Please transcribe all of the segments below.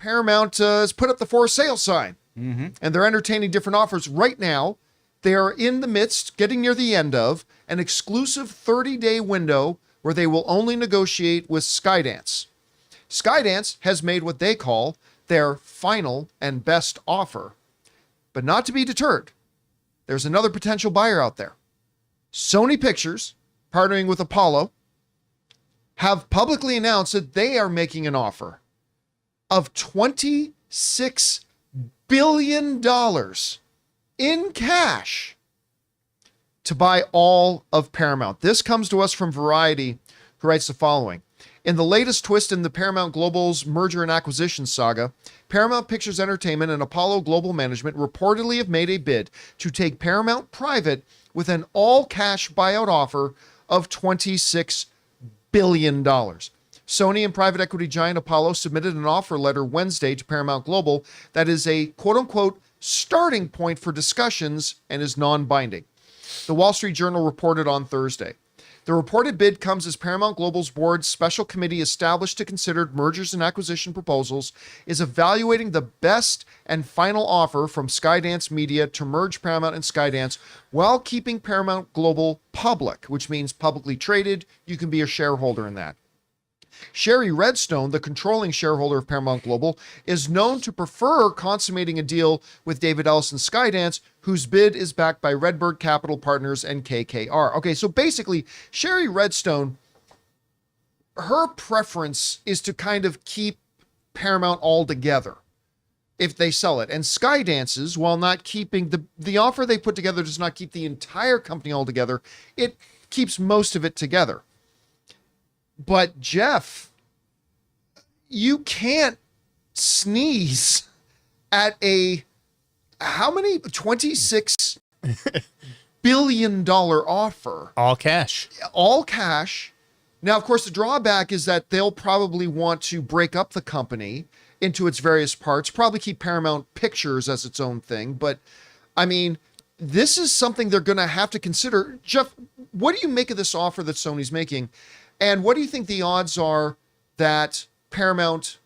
Paramount has put up the for sale sign, and they're entertaining different offers right now. They are in the midst, getting near the end of, an exclusive 30-day window where they will only negotiate with Skydance. Skydance has made what they call their final and best offer. But not to be deterred, there's another potential buyer out there. Sony Pictures, partnering with Apollo, have publicly announced that they are making an offer of $26 billion in cash to buy all of Paramount. This comes to us from Variety, who writes the following. In the latest twist in the Paramount Global's merger and acquisition saga, Paramount Pictures Entertainment and Apollo Global Management reportedly have made a bid to take Paramount private with an all-cash buyout offer of $26 billion. Sony and private equity giant Apollo submitted an offer letter Wednesday to Paramount Global that is a quote-unquote starting point for discussions and is non-binding. The Wall Street Journal reported on Thursday. The reported bid comes as Paramount Global's board's special committee established to consider mergers and acquisition proposals is evaluating the best and final offer from Skydance Media to merge Paramount and Skydance while keeping Paramount Global public, which means publicly traded. You can be a shareholder in that. Sherry Redstone, the controlling shareholder of Paramount Global, is known to prefer consummating a deal with David Ellis and Skydance, whose bid is backed by Redbird Capital Partners and KKR. Okay, so basically, Sherry Redstone, her preference is to kind of keep Paramount all together if they sell it. And Skydance's, while not keeping the offer they put together does not keep the entire company all together, it keeps most of it together. But Jeff, you can't sneeze at how many? $26 billion offer. All cash. All cash. Now, of course, the drawback is that they'll probably want to break up the company into its various parts, probably keep Paramount Pictures as its own thing. But, I mean, this is something they're going to have to consider. Jeff, what do you make of this offer that Sony's making? And what do you think the odds are that Paramount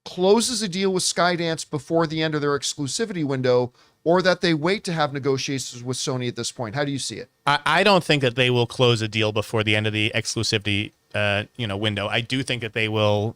closes a deal with Skydance before the end of their exclusivity window, or that they wait to have negotiations with Sony at this point? How do you see it? I don't think that they will close a deal before the end of the exclusivity window. I do think that they will,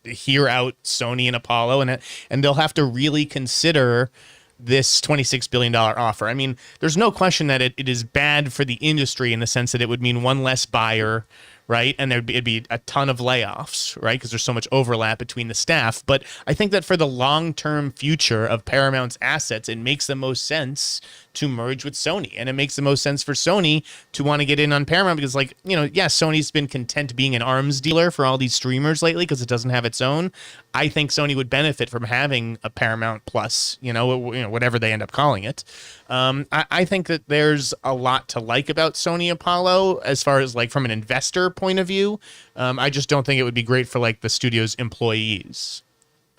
hear out Sony and Apollo, and they'll have to really consider this $26 billion offer. I mean, there's no question that it is bad for the industry in the sense that it would mean one less buyer, right? And it'd be a ton of layoffs, right? Because there's so much overlap between the staff. But I think that for the long-term future of Paramount's assets, it makes the most sense to merge with Sony. And it makes the most sense for Sony to want to get in on Paramount because, Sony's been content being an arms dealer for all these streamers lately because it doesn't have its own. I think Sony would benefit from having a Paramount Plus, whatever they end up calling it. I think that there's a lot to like about Sony Apollo as far as from an investor point of view. I just don't think it would be great for the studio's employees.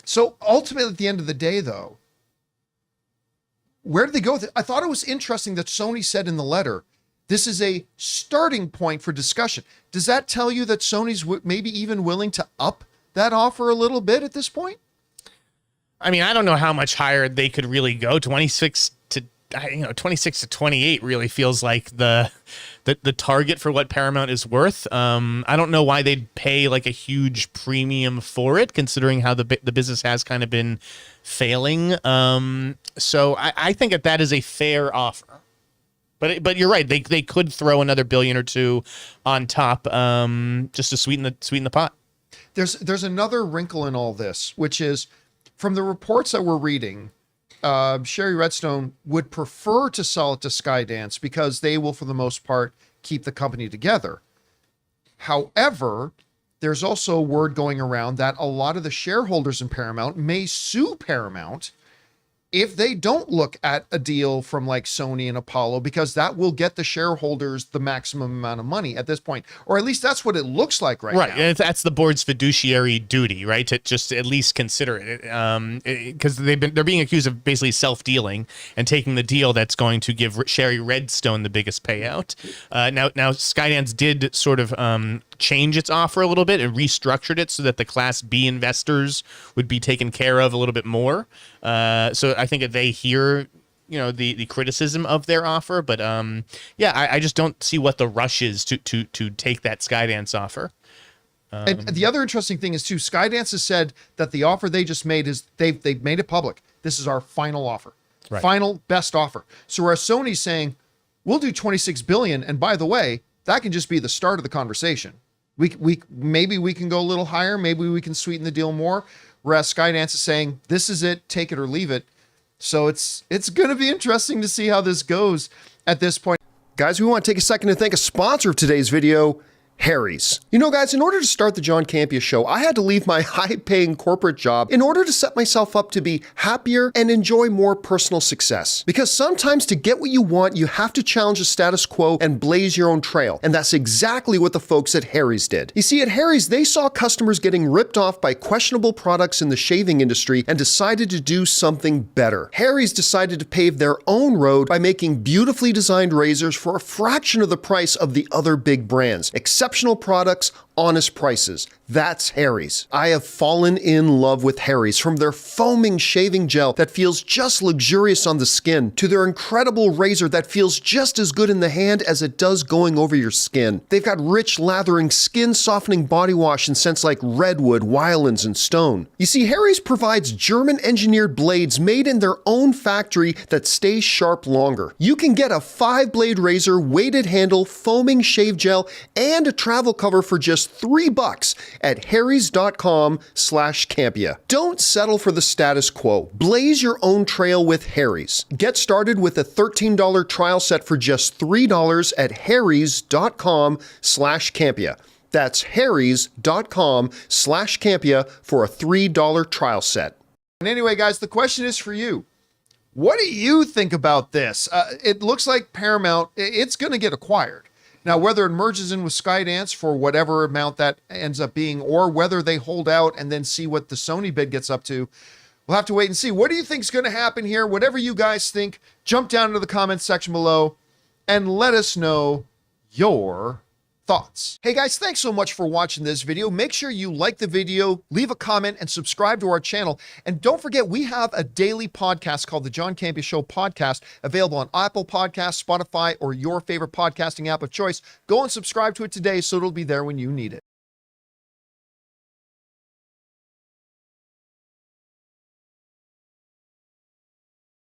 So ultimately, at the end of the day, though, where did they go with it? I thought it was interesting that Sony said in the letter, this is a starting point for discussion. Does that tell you that Sony's maybe even willing to up that offer a little bit at this point? I mean, I don't know how much higher they could really go. 26 to 28 really feels like the target for what Paramount is worth. I don't know why they'd pay a huge premium for it, considering how the business has kind of been failing. So I think that is a fair offer. But you're right. They could throw another billion or two on top, just to sweeten the pot. There's another wrinkle in all this, which is from the reports that we're reading. Sherry Redstone would prefer to sell it to Skydance because they will, for the most part, keep the company together. However, there's also word going around that a lot of the shareholders in Paramount may sue Paramount if they don't look at a deal from Sony and Apollo, because that will get the shareholders the maximum amount of money at this point, or at least that's what it looks like right now. Right, and that's the board's fiduciary duty, right, to just at least consider it, because they're being accused of basically self-dealing and taking the deal that's going to give Sherry Redstone the biggest payout. Now Skydance did sort of change its offer a little bit and restructured it so that the Class B investors would be taken care of a little bit more. So I think that they hear, you know, the criticism of their offer, but I just don't see what the rush is to take that Skydance offer. And the other interesting thing is too, Skydance has said that the offer they just made is they've made it public. This is our final offer, final best offer. So whereas Sony's saying we'll do 26 billion, and by the way, that can just be the start of the conversation. Maybe we can go a little higher, maybe we can sweeten the deal more. Whereas Skydance is saying this is it, take it or leave it. So it's going to be interesting to see how this goes at this point. Guys, we want to take a second to thank a sponsor of today's video, Harry's. You know, guys, in order to start the John Campea Show, I had to leave my high-paying corporate job in order to set myself up to be happier and enjoy more personal success. Because sometimes to get what you want, you have to challenge the status quo and blaze your own trail. And that's exactly what the folks at Harry's did. You see, at Harry's, they saw customers getting ripped off by questionable products in the shaving industry and decided to do something better. Harry's decided to pave their own road by making beautifully designed razors for a fraction of the price of the other big brands. Exceptional products, honest prices. That's Harry's. I have fallen in love with Harry's, from their foaming shaving gel that feels just luxurious on the skin to their incredible razor that feels just as good in the hand as it does going over your skin. They've got rich, lathering, skin-softening body wash in scents like redwood, wildlands, and stone. You see, Harry's provides German-engineered blades made in their own factory that stay sharp longer. You can get a 5-blade razor, weighted handle, foaming shave gel, and a travel cover for just $3 at harrys.com/Campea. Don't settle for the status quo. Blaze your own trail with Harry's. Get started with a $13 trial set for just $3 at harrys.com/Campea. That's harrys.com/Campea for a $3 trial set. And anyway, guys, the question is for you. What do you think about this? It looks like Paramount, it's going to get acquired. Now, whether it merges in with Skydance for whatever amount that ends up being, or whether they hold out and then see what the Sony bid gets up to, we'll have to wait and see. What do you think is going to happen here? Whatever you guys think, jump down into the comments section below and let us know your thoughts. Hey guys, thanks so much for watching this video. Make sure you like the video, leave a comment, and subscribe to our channel. And don't forget, we have a daily podcast called the John Campea Show Podcast, available on Apple Podcasts, Spotify, or your favorite podcasting app of choice. Go and subscribe to it today so it'll be there when you need it.